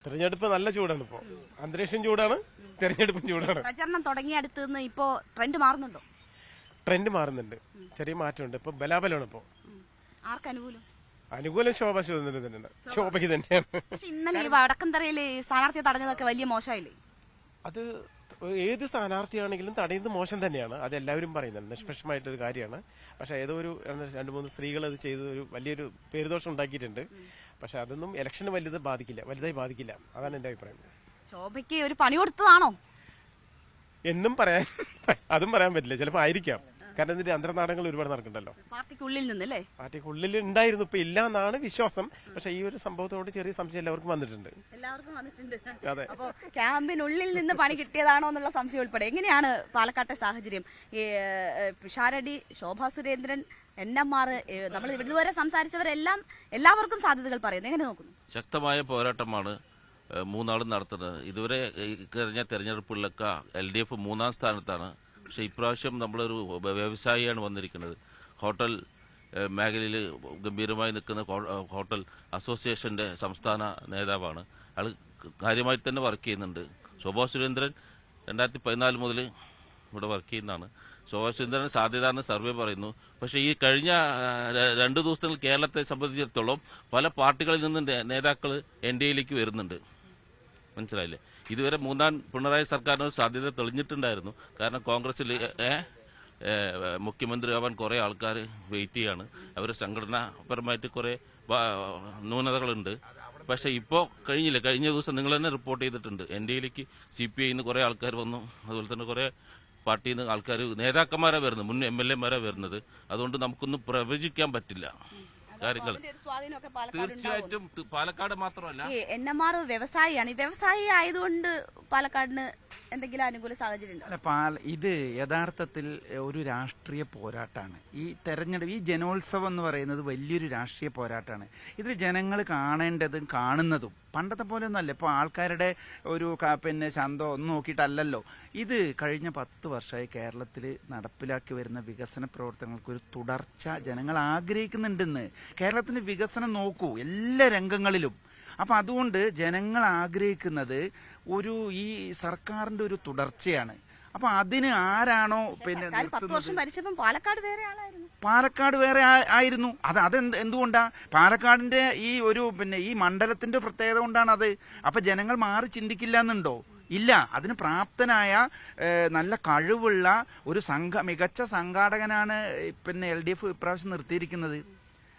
തെരഞ്ഞെടുപ്പ് നല്ല ചൂടാണ് ഇപ്പോ. അന്തരീക്ഷം ചൂടാണ്, തെരഞ്ഞെടുപ്പും ചൂടാണ്. പ്രചരണം തുടങ്ങിയ അടുത്ത് നിന്ന് ഇപ്പോ ട്രെൻഡ് മാറുന്നുണ്ടോ? ട്രെൻഡ് മാറുന്നുണ്ട്, ചെറിയ മാറ്റമുണ്ട്. ഇപ്പൊ ബലാബലമാണ് ഇപ്പോ. ആർക്ക് അനുകൂലം? അനുകൂലം ശോഭ സുരേന്ദ്രൻ തന്നെയാണ്, ശോഭയ്ക്ക് തന്നെയാണ്. പക്ഷെ ഇന്നലെ ഈ വടക്കന്തറയില് സ്ഥാനാർത്ഥിയെ തടഞ്ഞതൊക്കെ വലിയ മോശമായില്ലേ? അത് ഏത് സ്ഥാനാർത്ഥിയാണെങ്കിലും തടയുന്നത് മോശം തന്നെയാണ്, അത് എല്ലാവരും പറയുന്നുണ്ട്, നിഷ്പക്ഷമായിട്ടൊരു കാര്യമാണ്. പക്ഷെ ഏതോ ഒരു 2-3 സ്ത്രീകൾ അത് ചെയ്ത് ഒരു വലിയൊരു പേരുദോഷം ഉണ്ടാക്കിയിട്ടുണ്ട്. പക്ഷെ അതൊന്നും ഇലക്ഷന് വലുതായി ബാധിക്കില്ല. അതാണ് എന്റെ അഭിപ്രായം. ശോഭയ്ക്ക് ഒരു പണി കൊടുത്തതാണോ എന്നും അതും പറയാൻ പറ്റില്ല, ചിലപ്പോൾ ആയിരിക്കാം. കാരണം ഇതിന്റെ അന്തർനാടകങ്ങൾ ഒരുപാട് നടക്കണ്ടല്ലോ. പാർട്ടിക്കുള്ളിൽ നിന്നല്ലേ? പാർട്ടിക്കുള്ളിൽ ഉണ്ടായിരുന്നു, ഇപ്പൊ ഇല്ല എന്നാണ് വിശ്വാസം. പക്ഷെ ഈ ഒരു സംഭവത്തോട് ചെറിയ സംശയം എല്ലാവർക്കും വന്നിട്ടുണ്ട്. അതെ. അപ്പൊ ക്യാമ്പിനുള്ളിൽ നിന്ന് പണി കിട്ടിയതാണോ എന്നുള്ള സംശയം ഉൾപ്പെടെ എങ്ങനെയാണ് പാലക്കാട്ടെ സാഹചര്യം? ഈ പിഷാരടി, ശോഭാ സുരേന്ദ്രൻ, NMR, നമ്മൾ ഇതുവരെ സംസാരിച്ചവരെല്ലാം എല്ലാവർക്കും സാധ്യതകൾ പറയുന്നു. എങ്ങനെ നോക്കുന്നു? ശക്തമായ പോരാട്ടമാണ് മൂന്നാളും നടത്തുന്നത്. ഇതുവരെ കഴിഞ്ഞ തെരഞ്ഞെടുപ്പുകളിലൊക്കെ LDF 3-ാം സ്ഥാനത്താണ്. പക്ഷെ ഇപ്രാവശ്യം നമ്മളൊരു വ്യവസായിയാണ് വന്നിരിക്കുന്നത്. ഹോട്ടൽ മേഖലയിൽ ഗംഭീരമായി നിൽക്കുന്ന ഹോട്ടൽ അസോസിയേഷന്റെ സംസ്ഥാന നേതാവാണ്. അയാൾ കാര്യമായി തന്നെ വർക്ക് ചെയ്യുന്നുണ്ട്. ശോഭാ സുരേന്ദ്രൻ 2014 മുതൽ ഇവിടെ വർക്ക് ചെയ്യുന്നതാണ്. ശോഭാ സുരേന്ദ്രൻ സാധ്യതയാണ് സർവേ പറയുന്നു. പക്ഷേ ഈ കഴിഞ്ഞ 2 ദിവസത്തിൽ കേരളത്തെ സംബന്ധിച്ചിടത്തോളം പല പാർട്ടികളിൽ നിന്ന് നേതാക്കൾ NDAയിലേക്ക് വരുന്നുണ്ട്. മനസ്സിലായില്ലേ? ഇതുവരെ 3-ാം പിണറായി സർക്കാരിന് സാധ്യത തെളിഞ്ഞിട്ടുണ്ടായിരുന്നു. കാരണം കോൺഗ്രസിൽ മുഖ്യമന്ത്രി ആവാൻ കുറെ ആൾക്കാർ വെയിറ്റ് ചെയ്യാണ്. അവർ സംഘടനാപരമായിട്ട് കുറെ ന്യൂനതകളുണ്ട്. പക്ഷെ ഇപ്പോൾ കഴിഞ്ഞില്ല. കഴിഞ്ഞ ദിവസം നിങ്ങൾ തന്നെ റിപ്പോർട്ട് ചെയ്തിട്ടുണ്ട്, NDAയിലേക്ക് CPI കുറെ ആൾക്കാർ വന്നു. അതുപോലെ തന്നെ കുറെ പാർട്ടിയിൽ നിന്ന് ആൾക്കാർ, നേതാക്കന്മാരാണ് വരുന്നത്, മുൻ MLA വരുന്നത്. അതുകൊണ്ട് നമുക്കൊന്നും പ്രവചിക്കാൻ പറ്റില്ല കാര്യങ്ങൾ. തീർച്ചയായിട്ടും പാലക്കാട് മാത്രമല്ല, NMR വ്യവസായിയാണ്. ഈ വ്യവസായി ആയതുകൊണ്ട് പാലക്കാടിന് എന്തെങ്കിലും അനുകൂല സാഹചര്യം ഉണ്ടോ? ഇത് യഥാർത്ഥത്തിൽ ഒരു രാഷ്ട്രീയ പോരാട്ടമാണ്. ഈ തെരഞ്ഞെടുപ്പ്, ഈ ജനോത്സവം എന്ന് പറയുന്നത് വലിയൊരു രാഷ്ട്രീയ പോരാട്ടമാണ്. ഇതിൽ ജനങ്ങൾ കാണേണ്ടതും കാണുന്നതും പണ്ടത്തെ പോലെ ഒന്നല്ല. ഇപ്പോൾ ആൾക്കാരുടെ ഒരു ചന്തോ ഒന്നും നോക്കിയിട്ടല്ലല്ലോ. ഇത് കഴിഞ്ഞ 10 വർഷമായി കേരളത്തിൽ നടപ്പിലാക്കി വരുന്ന വികസന പ്രവർത്തനങ്ങൾക്ക് ഒരു തുടർച്ച ജനങ്ങൾ ആഗ്രഹിക്കുന്നുണ്ടെന്ന്. കേരളത്തിന്റെ വികസനം നോക്കൂ, എല്ലാ രംഗങ്ങളിലും. അപ്പൊ അതുകൊണ്ട് ജനങ്ങൾ ആഗ്രഹിക്കുന്നത് ഈ സർക്കാരിന്റെ ഒരു തുടർച്ചയാണ്. അപ്പൊ അതിന് ആരാണോ 10 വർഷം ഭരിച്ചപ്പോൾ പാലക്കാട് വേറെ ആളായിരുന്നു. പാലക്കാട് വേറെ ആയിരുന്നു. എന്തുകൊണ്ടാ? പാലക്കാടിന്റെ ഈ മണ്ഡലത്തിന്റെ പ്രത്യേകത കൊണ്ടാണ് അത്. അപ്പൊ ജനങ്ങൾ മാറി ചിന്തിക്കില്ല എന്നുണ്ടോ? ഇല്ല. അതിന് പ്രാപ്തനായ നല്ല കഴിവുള്ള ഒരു മികച്ച സംഘാടകനാണ് LDF ഇപ്രാവശ്യം നിർത്തിയിരിക്കുന്നത്.